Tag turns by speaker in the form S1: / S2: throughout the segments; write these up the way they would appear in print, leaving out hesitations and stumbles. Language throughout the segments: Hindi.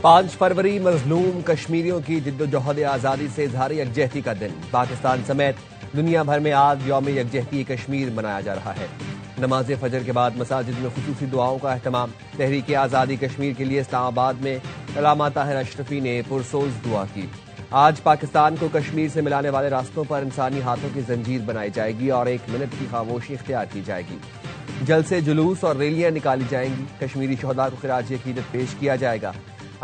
S1: 5 फरवरी मजलूम कश्मीरियों की जिद्दोजहद आज़ादी से इजहार यकजहती का दिन। पाकिस्तान समेत दुनिया भर में आज यौम यकजहती कश्मीर मनाया जा रहा है। नमाज फजर के बाद मसाजिद में खुसूसी दुआओं का अहतमाम। तहरीक आज़ादी कश्मीर के लिए इस्लामाबाद में अल्लामा ताहिर अशरफी ने पुरसोज दुआ की। आज पाकिस्तान को कश्मीर से मिलाने वाले रास्तों पर इंसानी हाथों की जंजीर बनाई जाएगी और 1 मिनट की खामोशी इख्तियार की जाएगी। जलसे, जुलूस और रैलियां निकाली जाएंगी। कश्मीरी शहदा को खिराज अकीदत पेश किया जाएगा।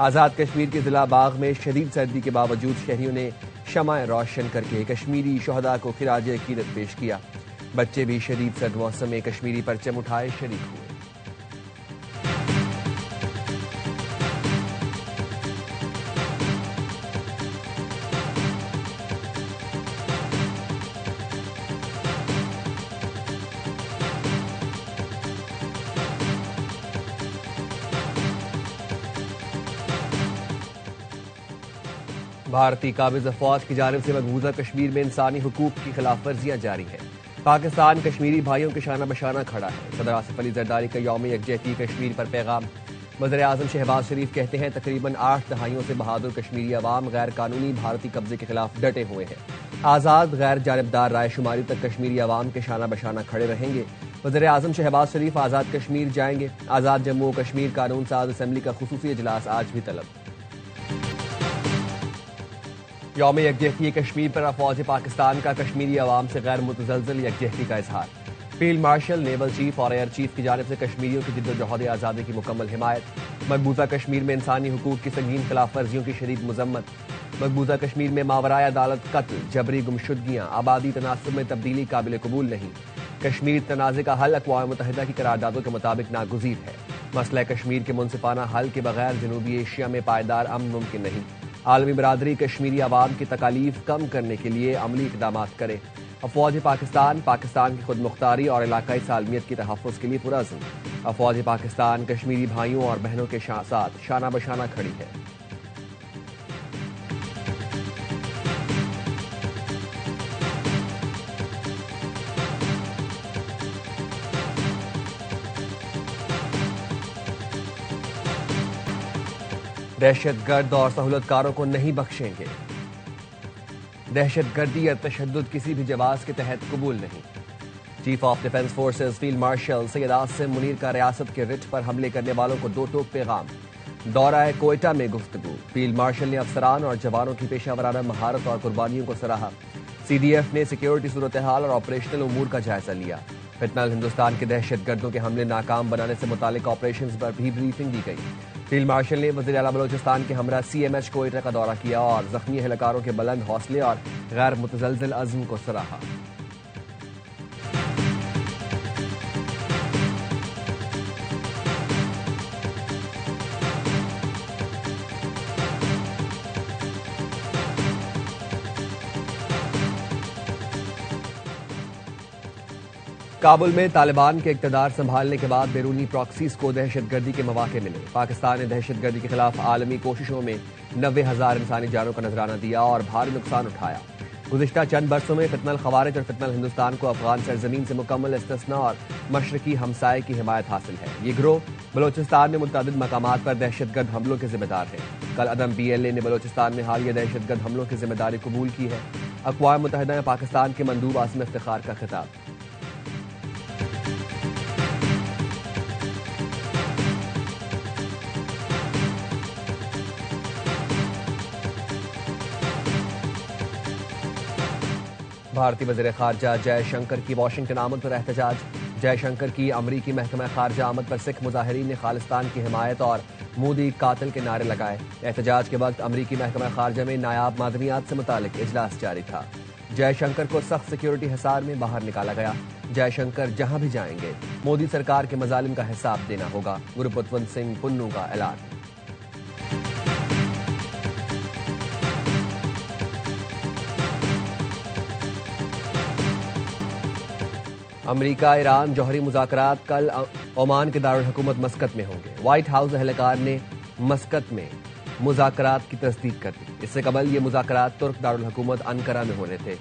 S1: आज़ाद कश्मीर के जिला बाग में शदीद सर्दी के बावजूद शहरियों ने शमाएं रोशन करके कश्मीरी शहदा को खिराज अकीदत पेश किया। बच्चे भी शदीद सर्द मौसम में कश्मीरी परचम उठाए शरीक हुए। भारतीय काबिज अफवाज की जानिब से मकबूजा कश्मीर में इंसानी हुकूक की खिलाफ वर्जियां जारी हैं। पाकिस्तान कश्मीरी भाइयों के शाना बशाना खड़ा है। सदर आसिफ अली जरदारी का यौम यकजहती कश्मीर पर पैगाम। वज़ीर आज़म शहबाज शरीफ कहते हैं, तकरीबन 8 दहाइयों से बहादुर कश्मीरी अवाम गैर कानूनी भारतीय कब्जे के खिलाफ डटे हुए हैं। आज़ाद गैर जानिबदार रायशुमारी तक कश्मीरी अवाम के शाना बशाना खड़े रहेंगे। वज़ीर आज़म शहबाज शरीफ आज़ाद कश्मीर जाएंगे। आज़ाद जम्मू और कश्मीर कानून साज असम्बली का खुसूसी इजलास आज भी तलब। यौम यकजहती कश्मीर पर अफवाज पाकिस्तान का कश्मीरी अवाम से गैर मुतज़लज़ल यकजहती का इजहार। फील्ड मार्शल, नेवल चीफ और एयर चीफ की जानिब से कश्मीरियों की जिद्दोजहद आज़ादी की मुकम्मल हिमायत। मकबूजा कश्मीर में इंसानी हुकूक की संगीन खिलाफ वर्जियों की शदीद मजम्मत। मकबूजा कश्मीर में मावराए अदालत कत्ल, जबरी गुमशुदगियां, आबादी तनासुब में तब्दीली काबिल कबूल नहीं। कश्मीर तनाज़े का हल अक़वाम मुत्तहिदा की करारदादों के मुताबिक नागुज़ीर है। मसला कश्मीर के मुनसिफाना हल के बगैर जनूबी एशिया में पायदार अमन मुमकिन नहीं। आलमी बरादरी कश्मीरी अवाम की तकालीफ कम करने के लिए अमली इक़दामात करे। अफवाज पाकिस्तान पाकिस्तान की खुद मुख्तारी और इलाकाई सालमियत की तहफ़्फ़ुज़ के लिए पुरअज़्म। अफवाज पाकिस्तान कश्मीरी भाइयों और बहनों के साथ शाना बशाना खड़ी है। दहशतगर्द और सहूलतकारों को नहीं बख्शेंगे। दहशतगर्दी या तशद्दुद किसी भी जवाब के तहत कबूल नहीं। Chief of defence forces field marshal Syed Asim Munir का रियासत के रिट पर हमले करने वालों को 2 टोक पैगाम। दौरा कोयटा में गुफ्तगू। फील्ड मार्शल ने अफसरान और जवानों की पेशा वराना महारत और कुर्बानियों को सराहा। CDF ने सिक्योरिटी सूरत हाल और ऑपरेशनल उमूर का जायजा लिया। फिलहाल हिंदुस्तान के दहशतगर्दों के हमले नाकाम बनाने से मुतालिक ऑपरेशंस पर भी ब्रीफिंग दी गई। फील्ड मार्शल ने वज़ीर आला बलोचिस्तान के हमरा CMH कोयटा का दौरा किया और जख्मी एहलकारों के बुलंद हौसले और गैर मुतज़लज़ल अज़्म को सराहा। काबुल में तालिबान के इक़्तिदार संभालने के बाद बैरूनी प्रॉक्सीज को दहशतगर्दी के मौके मिले। पाकिस्तान ने दहशतगर्दी के खिलाफ आलमी कोशिशों में 90,000 इंसानी जानों का नजराना दिया और भारी नुकसान उठाया। गुज़िश्ता चंद बरसों में फितनल खवारिज और फितनल हिंदुस्तान को अफगान सरजमीन से मुकम्मल इस्तिस्ना और मशरकी हमसाये की हिमायत हासिल है। ये गिरोह बलोचिस्तान में मुतअद्दिद मकामात पर दहशतगर्द हमलों के जिम्मेदार है। कल अदम PLA ने बलोचिस्तान में हालिया दहशतगर्द हमलों की जिम्मेदारी कबूल की है। अक़वाम मुत्तहिदा में पाकिस्तान के मंदूब आसिम इफ्तिखार का खिताब। भारतीय वज़ीर ख़ारजा जयशंकर की वाशिंगटन आमद पर एहतजाज। जयशंकर की अमरीकी महकमा ख़ारजा आमद पर सिख मुजाहिरीन ने खालिस्तान की हिमायत और मोदी कातिल के नारे लगाए। एहतजाज के वक्त अमरीकी महकमा ख़ारजा में नायाब मादनियात से मुतालिक इजलास जारी था। जयशंकर को सख्त सिक्योरिटी हिसार में बाहर निकाला गया। जयशंकर जहां भी जाएंगे मोदी सरकार के मजालिम का हिसाब देना होगा। गुरपतवंत सिंह पुन्नू का ऐलान। अमरीका ईरान जौहरी मुज़ाकरात कल ओमान के दारुल हुकूमत मस्कत में होंगे। व्हाइट हाउस एहलकार ने मस्कत में मुज़ाकरात की तस्दीक कर दी। इससे कबल ये मुज़ाकरात तुर्क दारुल हुकूमत अनकरा में होने थे।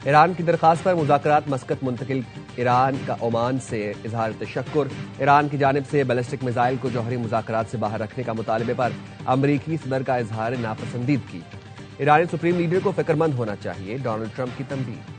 S1: ईरान की दरखास्त पर मुज़ाकरात मस्कत मुंतकिल। ईरान का ओमान से इजहार तशक्कुर। ईरान की जानिब से बैलिस्टिक मिसाइल को जौहरी मुज़ाकरात से बाहर रखने का मुतालबे पर अमरीकी सदर का इजहार नापसंदीदगी। ईरानी सुप्रीम लीडर को फिक्रमंद होना चाहिए, डोनाल्ड ट्रंप की तंबीह।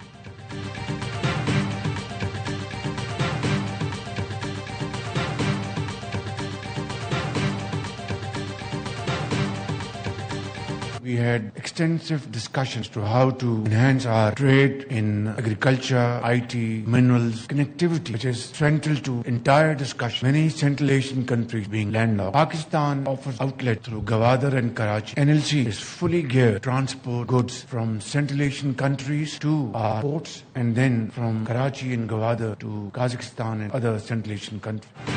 S2: We had extensive discussions to how to enhance our trade in agriculture, IT, minerals, connectivity, which is central to entire discussion. Many Central Asian countries being landlocked. Pakistan offers outlet through Gwadar and Karachi. NLC is fully geared to transport goods from Central Asian countries to our ports and then from Karachi and Gwadar to Kazakhstan and other Central Asian countries.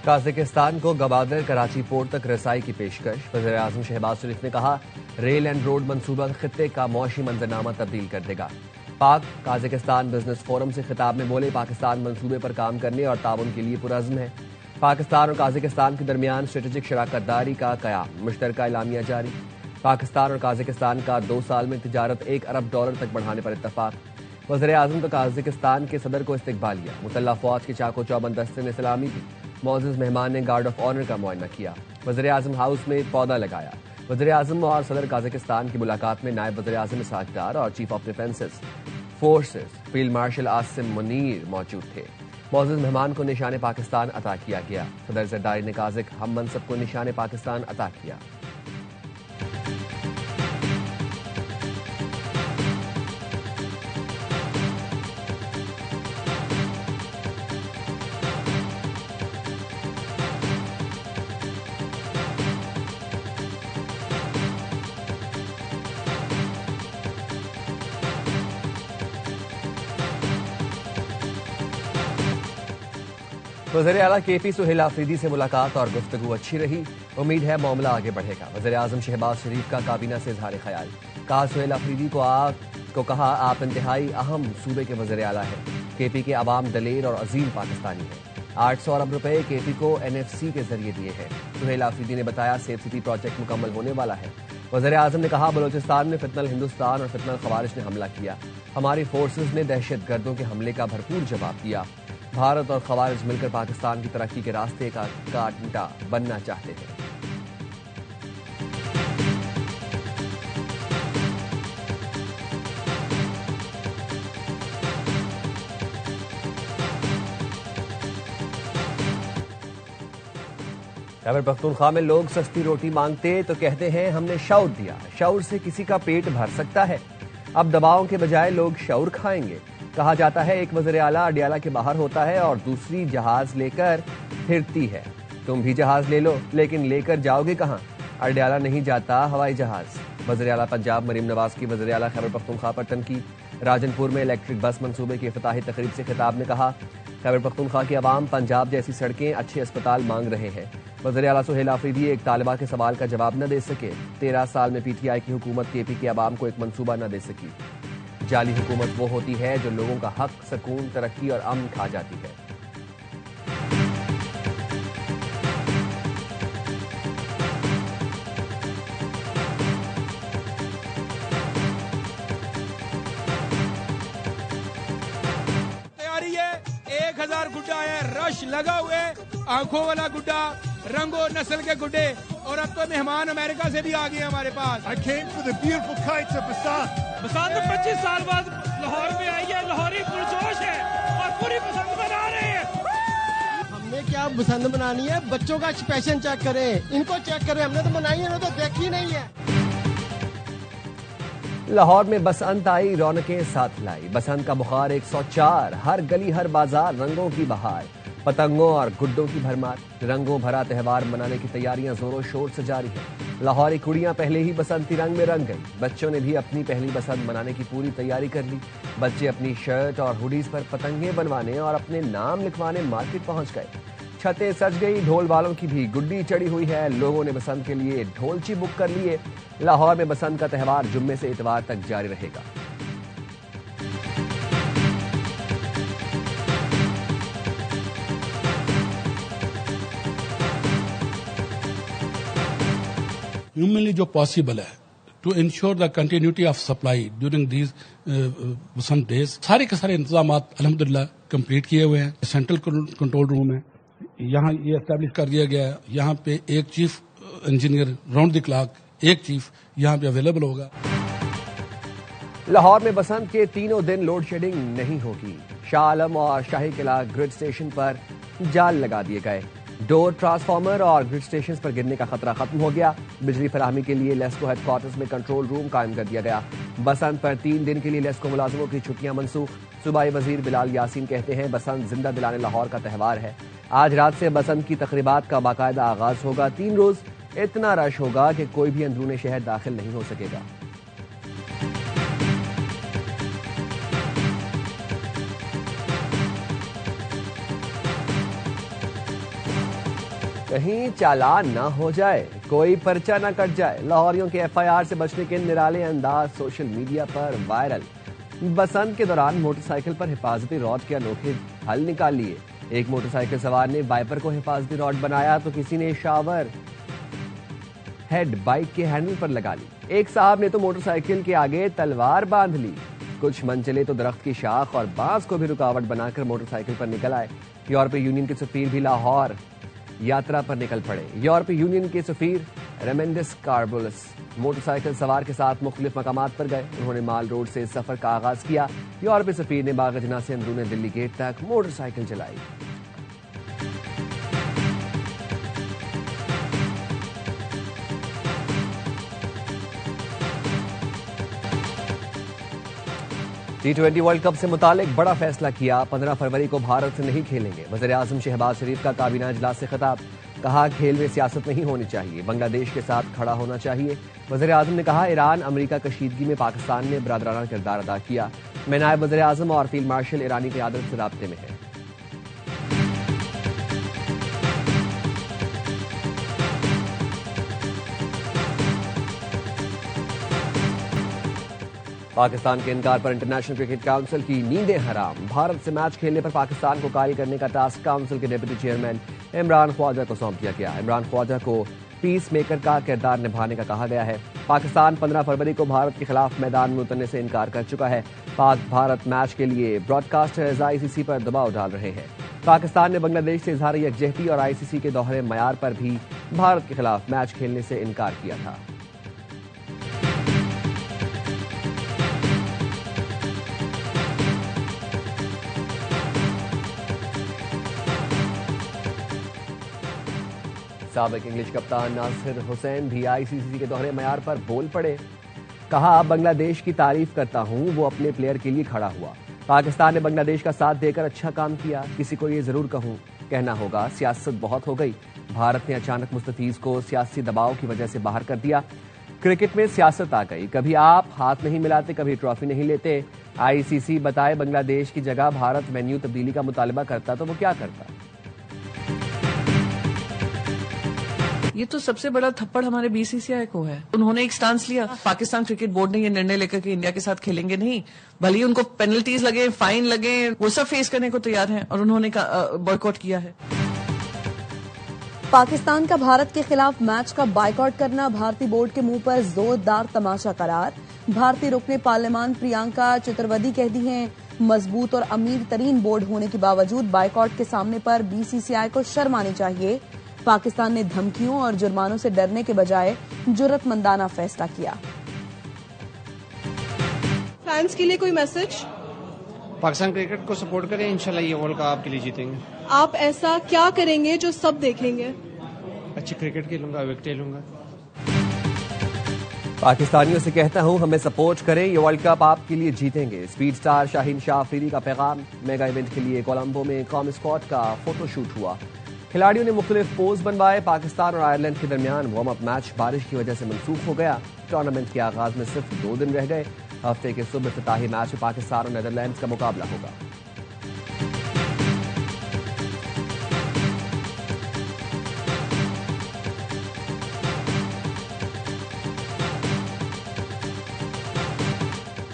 S1: काज़ाकिस्तान को गवादर कराची पोर्ट तक रसाई की पेशकश। वज़ीर-ए-आज़म शहबाज शरीफ ने कहा, रेल एंड रोड मंसूबा खित्ते का मौशी मंजरनामा तब्दील कर देगा। पाक काज़ाकिस्तान बिजनेस फोरम से खिताब में बोले, पाकिस्तान मंसूबे पर काम करने और ताउन के लिए पुरअज़्म है। पाकिस्तान और काज़ाकिस्तान के दरमियान स्ट्रेटेजिक शराकतदारी का क़याम, मुश्तरका एलामिया जारी। पाकिस्तान और काज़ाकिस्तान का 2 साल में तिजारत $1 अरब तक बढ़ाने पर इत्तफाक। वज़ीर-ए-आज़म का काज़ाकिस्तान के सदर को इस्तकबालिया। मुसल्लह फ़ौज के चाको चौबंद दस्ते ने सलामी दी। मौजूद मेहमान ने गार्ड ऑफ ऑनर का मुआयना किया। वज़ीर-ए-आज़म हाउस में पौधा लगाया। वज़ीर-ए-आज़म और सदर काज़ाकिस्तान की मुलाकात में नायब वज़ीर-ए-आज़म इसहाक डार और chief of defence forces field marshal Asim Munir मौजूद थे। मौजूद मेहमान को निशान पाकिस्तान अता किया गया। सदर जरदारी ने काज़िक हम मनसब को निशान पाकिस्तान अता किया। वज़ीर आला KP सुहेल आफरीदी से मुलाकात और गुफ्तगू अच्छी रही। उम्मीद है मामला आगे बढ़ेगा। वज़ीर-ए-आज़म शहबाज शरीफ का काबीना से इजहार ख्याल। कहा, सुहेल आफरीदी को कहा, आप इंतहाई अहम सूबे के वज़ीर आला हैं। KP के अवाम दलेर और अजीम पाकिस्तानी हैं। 800 अरब रुपए KP को NFC के जरिए दिए हैं। सुहेल आफरीदी ने बताया, सेफ सिटी प्रोजेक्ट मुकम्मल होने वाला है। वज़ीर-ए-आज़म ने कहा, बलोचिस्तान में फितनल हिंदुस्तान और फितनल खवारिज ने हमला किया। हमारी फोर्सेज ने दहशतगर्दों के हमले का भरपूर जवाब दिया। भारत और खवारिज मिलकर पाकिस्तान की तरक्की के रास्ते का कांटा बनना चाहते हैं। खैबर पख्तूनख्वा में लोग सस्ती रोटी मांगते तो कहते हैं हमने शऊर दिया। शऊर से किसी का पेट भर सकता है। अब दबावों के बजाय लोग शऊर खाएंगे। कहा जाता है, एक वज़ीर आला अडियाला के बाहर होता है और दूसरी जहाज लेकर फिरती है। तुम भी जहाज ले लो, लेकिन लेकर जाओगे कहां? अडियाला नहीं जाता हवाई जहाज। वज़ीर आला पंजाब मरीम नवाज की वज़ीर आला खैबर पख्तूनख्वा पर तनकीद। राजनपुर में इलेक्ट्रिक बस मंसूबे की इफ्तिताही तकरीब से खिताब में कहा, खैबर पख्तूनख्वा की आवाम पंजाब जैसी सड़कें, अच्छे अस्पताल मांग रहे हैं। वज़ीर आला सुहेल आफरीदी एक तालिबा के सवाल का जवाब न दे सके। 13 साल में PTI की हुकूमत KP के आवाम को एक मंसूबा न दे सकी। जाली हुकूमत वो होती है जो लोगों का हक, सुकून, तरक्की और अमन खा जाती है।
S3: तैयारी है, 1000 गुड्डा है, रश लगा हुए, आंखों वाला गुड्डा, रंगो नस्ल के गुड्डे, और अब तो मेहमान अमेरिका से भी आ गए हमारे पास।
S4: I came for the beautiful kites of Basan.
S3: बसात तो 25 साल बाद लाहौर में आई है। लाहौरी पुरजोश है और पूरी पसंद बना रहे हैं।
S5: हमने क्या पसंद बनानी है, बच्चों का एक्सप्रेशन चेक करें, इनको चेक करें। हमने तो बनाई है ना, तो देखी नहीं है।
S1: लाहौर में बसंत आई, रौनकें साथ लाई। बसंत का बुखार 104, हर गली हर बाजार रंगों की बहार। पतंगों और गुड्डों की भरमार। रंगों भरा त्यौहार मनाने की तैयारियां जोरों शोर से जारी है। लाहौरी कुड़ियां पहले ही बसंती रंग में रंग गई। बच्चों ने भी अपनी पहली बसंत मनाने की पूरी तैयारी कर ली। बच्चे अपनी शर्ट और हुडीज पर पतंगे बनवाने और अपने नाम लिखवाने मार्केट पहुंच गए। छतें सज गई, ढोल वालों की भी गुड्डी चढ़ी हुई है। लोगों ने बसंत के लिए ढोलची बुक कर लिए। लाहौर में बसंत का त्यौहार जुम्मे से इतवार तक जारी रहेगा।
S4: ह्यूमनली जो पॉसिबल है
S6: to ensure the continuity of supply during these some days. सारे के सारे इंतजामात अल्हम्दुलिल्लाह कंप्लीट किए हुए हैं. सेंट्रल कंट्रोल रूम है, यहाँ ये एस्टैब्लिश कर दिया गया है. यहाँ पे एक chief engineer round the clock, एक चीफ यहाँ पे अवेलेबल होगा.
S1: लाहौर में बसंत के तीनों दिन लोड शेडिंग नहीं होगी. शाह आलम और शाही किला ग्रिड स्टेशन पर जाल लगा दिए गए. डोर, ट्रांसफार्मर और ग्रिड स्टेशन पर गिरने का खतरा खत्म हो गया. बिजली फराहमी के लिए लेस्को हेडक्वार्टर्स में कंट्रोल रूम कायम कर दिया गया. बसंत पर 3 दिन के लिए लेस्को मुलाजिमों की छुट्टियां मनसूख. सूबाई वजीर बिलाल यासीन कहते हैं बसंत जिंदा दिलाने लाहौर का त्यौहार है. आज रात से बसंत की तकरीबात का बाकायदा आगाज होगा. 3 रोज इतना रश होगा कि कोई भी अंदरूने शहर दाखिल नहीं हो सकेगा. कहीं चालान ना हो जाए, कोई पर्चा ना कट जाए. लाहौरियों के FIR से बचने के निराले अंदाज सोशल मीडिया पर वायरल. बसंत के दौरान मोटरसाइकिल पर हिफाजती रॉड के अनोखे हल निकाल लिए. एक मोटरसाइकिल सवार ने वाइपर को हिफाजती रॉड बनाया तो किसी ने शावर हेड बाइक के हैंडल पर लगा ली. एक साहब ने तो मोटरसाइकिल के आगे तलवार बांध ली. कुछ मन चले तो दरख्त की शाख और बांस को भी रुकावट बनाकर मोटरसाइकिल पर निकल आए. यूरोपीय यूनियन के सफीर भी लाहौर यात्रा पर निकल पड़े. यूरोपीय यूनियन के सफीर रेमेंडिस कार्बोलस मोटरसाइकिल सवार के साथ मुख्तलिफ मकामात पर गए. उन्होंने माल रोड से सफर का आगाज किया. यूरोपीय सफीर ने बाग जना से अंदरूने दिल्ली गेट तक मोटरसाइकिल चलाई. T20 वर्ल्ड कप से मुतालिक बड़ा फैसला किया. 15 फरवरी को भारत से नहीं खेलेंगे. वज़ीर-ए-आज़म शहबाज शरीफ का काबीना इजलास से खिताब. कहा खेल में सियासत नहीं होनी चाहिए, बांग्लादेश के साथ खड़ा होना चाहिए. वज़ीर-ए-आज़म ने कहा ईरान अमेरिका कशीदगी में पाकिस्तान ने बरादराना किरदार अदा किया. मैं नायब वज़ीर-ए-आज़म और फील्ड मार्शल ईरानी की क़यादत से राब्ते में है. पाकिस्तान के इनकार पर इंटरनेशनल क्रिकेट काउंसिल की नींदें हराम. भारत से मैच खेलने पर पाकिस्तान को कायल करने का टास्क काउंसिल के डिप्टी चेयरमैन इमरान ख्वाजा को सौंप दिया गया. इमरान ख्वाजा को पीस मेकर का किरदार निभाने का कहा गया है. पाकिस्तान 15 फरवरी को भारत के खिलाफ मैदान में उतरने से इनकार कर चुका है. पाक भारत मैच के लिए ब्रॉडकास्टर्स ICC पर दबाव डाल रहे हैं. पाकिस्तान ने बांग्लादेश से इजहार यकजहती और ICC के दोहरे मयार पर भी भारत के खिलाफ मैच खेलने से इनकार किया था. साबिक इंग्लिश कप्तान नासिर हुसैन भी ICC के दोहरे मयार पर बोल पड़े. कहा बांग्लादेश की तारीफ करता हूं, वो अपने प्लेयर के लिए खड़ा हुआ. पाकिस्तान ने बांग्लादेश का साथ देकर अच्छा काम किया. किसी को ये जरूर कहना होगा सियासत बहुत हो गई. भारत ने अचानक मुस्तफीज को सियासी दबाव की वजह से बाहर कर दिया. क्रिकेट में सियासत आ गई. कभी आप हाथ नहीं मिलाते, कभी ट्रॉफी नहीं लेते. ICC बताए बांग्लादेश की जगह भारत वेन्यू तब्दीली का मुतालबा करता तो वो क्या करता.
S7: ये तो सबसे बड़ा थप्पड़ हमारे BCCI को है. उन्होंने एक स्टांस लिया. पाकिस्तान क्रिकेट बोर्ड ने ये निर्णय लेकर कि इंडिया के साथ खेलेंगे नहीं, भले ही उनको पेनल्टीज लगे, फाइन लगे, वो सब फेस करने को तैयार हैं और उन्होंने बॉयकॉट किया है.
S8: पाकिस्तान का भारत के खिलाफ मैच का बायकॉट करना भारतीय बोर्ड के मुंह पर जोरदार तमाशा करार. भारतीय रुकने पार्लियामान प्रियंका चतुर्वेदी कहती हैं मजबूत और अमीर तरीन बोर्ड होने के बावजूद बायकॉट के सामने पर BCCI को शर्म आनी चाहिए. पाकिस्तान ने धमकियों और जुर्मानों से डरने के बजाय जुर्रतमंदाना फैसला किया.
S9: फैंस के लिए कोई मैसेज?
S10: पाकिस्तान क्रिकेट को सपोर्ट करें, इंशाल्लाह ये वर्ल्ड कप आपके लिए जीतेंगे.
S9: आप ऐसा क्या करेंगे जो सब देखेंगे?
S10: अच्छी क्रिकेट खेलूंगा, विकेट लूंगा.
S1: पाकिस्तानियों से कहता हूं हमें सपोर्ट करें, ये वर्ल्ड कप आपके लिए जीतेंगे. स्पीड स्टार शाहीन शाह अफरीदी का पैगाम. मेगा इवेंट के लिए कोलंबो में कौमी स्क्वाड का फोटोशूट हुआ. खिलाड़ियों ने मुख्तलिफ पोज बनवाए. पाकिस्तान और आयरलैंड के दरमियान वार्म अप मैच बारिश की वजह से मनसूख हो गया. टूर्नामेंट के आगाज में सिर्फ 2 दिन रह गए. हफ्ते के सुबह इफ्तिताही मैच में पाकिस्तान और नीदरलैंड्स का मुकाबला होगा.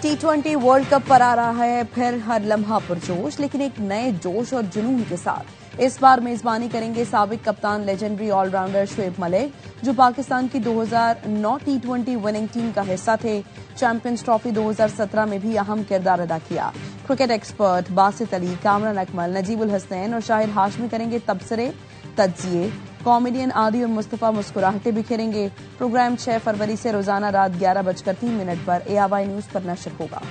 S8: T20 वर्ल्ड कप पर आ रहा है फिर हर लम्हा पुरजोश, लेकिन एक नए जोश और जुनून के साथ. इस बार मेजबानी करेंगे साबिक कप्तान लेजेंडरी ऑलराउंडर शोएब मलिक, जो पाकिस्तान की 2009 टी20 विनिंग टीम का हिस्सा थे। चैंपियंस ट्रॉफी 2017 में भी अहम किरदार अदा किया। क्रिकेट एक्सपर्ट बासित अली, कामरान अकमल, नजीबुल हसनैन और शाहिद हाशमी करेंगे तबसरे, तज्जिए। कॉमेडियन आदि और मुस्तफा मुस्कुराहटे बिखेरेंगे। प्रोग्राम 6 फरवरी से रोजाना रात 11:03 पर ARY न्यूज पर नशर होगा।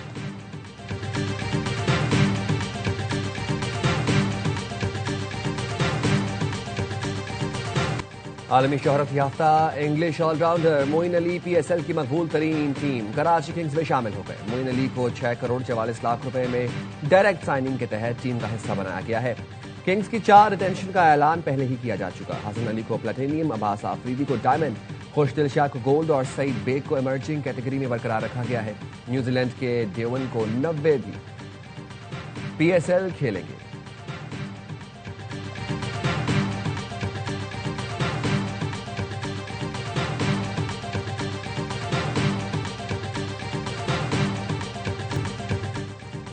S1: आलमी शोहरत याफ्ता English allrounder Moeen Ali PSL की मकबूल तरीन टीम कराची किंग्स में शामिल हो गए। मोइन अली को 6 करोड़ 44 लाख रुपए में डायरेक्ट साइनिंग के तहत टीम का हिस्सा बनाया गया है। किंग्स की 4 रिटेंशन का ऐलान पहले ही किया जा चुका। हसन अली को प्लेटिनियम, अब्बास आफरीदी को डायमंड, खुशदिल शाह को गोल्ड और सईद बेग को इमर्जिंग कैटेगरी में बरकरार रखा गया है। न्यूजीलैंड के डेवन को 90 भी PSL खेलेंगे।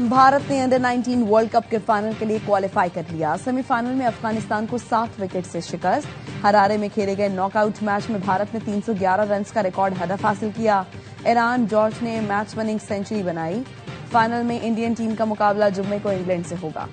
S8: भारत ने अंडर 19 वर्ल्ड कप के फाइनल के लिए क्वालिफाई कर लिया। सेमीफाइनल में अफगानिस्तान को 7 विकेट से शिकस्त। हरारे में खेले गए नॉकआउट मैच में भारत ने 311 रन का रिकॉर्ड हदफ हासिल किया। ईरान जॉर्ज ने मैच विनिंग सेंचुरी बनाई। फाइनल में इंडियन टीम का मुकाबला जुम्मे को इंग्लैंड से होगा।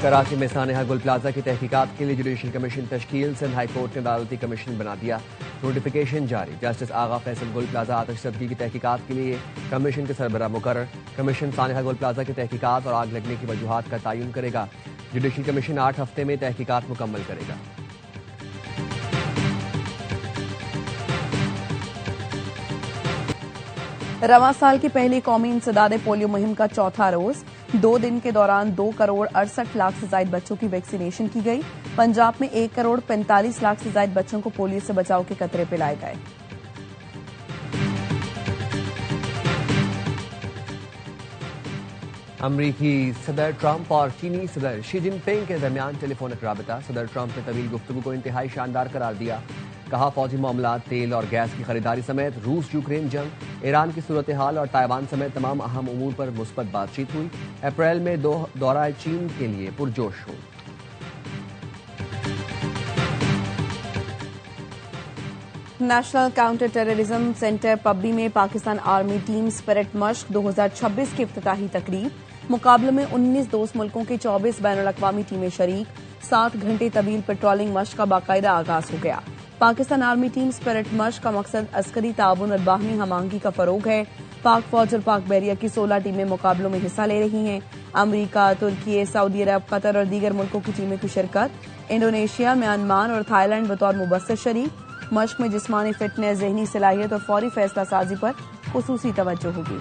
S1: कराची में सानेहा गुल प्लाजा की तहकीकात के लिए जुडिशल कमीशन तश्कील। सिंध हाई कोर्ट ने अदालती कमीशन बना दिया। नोटिफिकेशन जारी। जस्टिस आगा फैसल गुल प्लाजा आतिशज़दगी की तहकीकात के लिए कमीशन के सरबराह मुकर्रर। कमीशन सानेहा गुल प्लाजा की तहकीकात और आग लगने की वजूहात का तयन करेगा। जुडिशल कमीशन 8 हफ्ते में तहकीकात मुकम्मल करेगा।
S8: रवां साल की पहली कौमी इंसदादे पोलियो मुहिम का चौथा रोज 2 दिन के दौरान 2 करोड़ 68 लाख से ज्यादा बच्चों की वैक्सीनेशन की गई। पंजाब में 1 करोड़ 45 लाख से ज्यादा बच्चों को पोलियो से बचाव के कतरे पिलाए गए।
S1: अमरीकी सदर ट्रंप और चीनी सदर शी जिनपिंग के दरमियान टेलीफोनिक राबता। सदर ट्रंप ने तवील गुफ्तगू को इंतहाई शानदार करार दिया। कहा, फौजी मामला, तेल और गैस की खरीदारी समेत रूस यूक्रेन जंग, ईरान की सूरत हाल और ताइवान समेत तमाम अहम उमूर पर मुस्बत बातचीत हुई। अप्रैल में दौरा चीन के लिए पुरजोश हो।
S8: नेशनल काउंटर टेररिज्म सेंटर पब्बी में पाकिस्तान आर्मी टीम स्पिरिट मश्क 2026 की इफ्तिताही तकरीब। मुकाबले में 19 दोस्त मुल्कों की 24 बैनुल अक़वामी टीमें शरीक। 7 घंटे तवील पेट्रोलिंग मश्क का बाकायदा आगाज हो गया। पाकिस्तान आर्मी टीम स्पिरिट मश्क का मकसद अस्करी ताउन और बाहमी हमांगी का फरोग है। पाक फौज और पाक बहरिया की 16 टीमें मुकाबलों में हिस्सा ले रही हैं। अमरीका, तुर्की, सऊदी अरब, कतर और दीगर मुल्कों की टीमों की शिरकत। इंडोनेशिया, म्यांमार और थाईलैंड बतौर मुबस्सिर शरीक। मश्क में जिस्मानी फिटनेस, जहनी सलाहियत और फौरी फैसला साजी पर खुसूसी तवज्जो होगी।